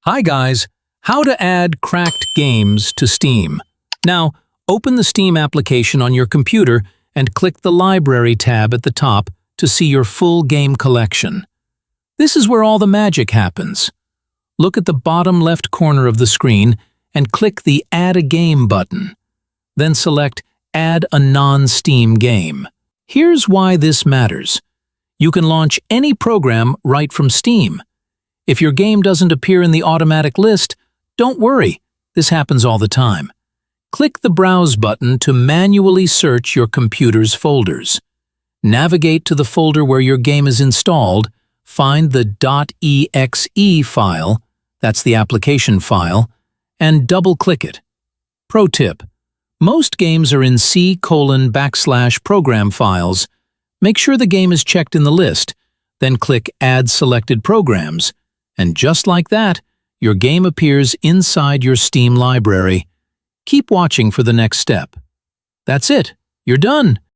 Hi guys, how to add cracked games to Steam. Now, open the Steam application on your computer and click the Library tab at the top to see your full game collection. This is where all the magic happens. Look at the bottom left corner of the screen and click the Add a Game button. Then select Add a non-Steam game. Here's why this matters. You can launch any program right from Steam. If your game doesn't appear in the automatic list, don't worry, this happens all the time. Click the Browse button to manually search your computer's folders. Navigate to the folder where your game is installed, find the .exe file, that's the application file, and double-click it. Pro tip: most games are in C:\program files. Make sure the game is checked in the list, then click Add Selected Programs. And just like that, your game appears inside your Steam library. Keep watching for the next step. That's it, you're done.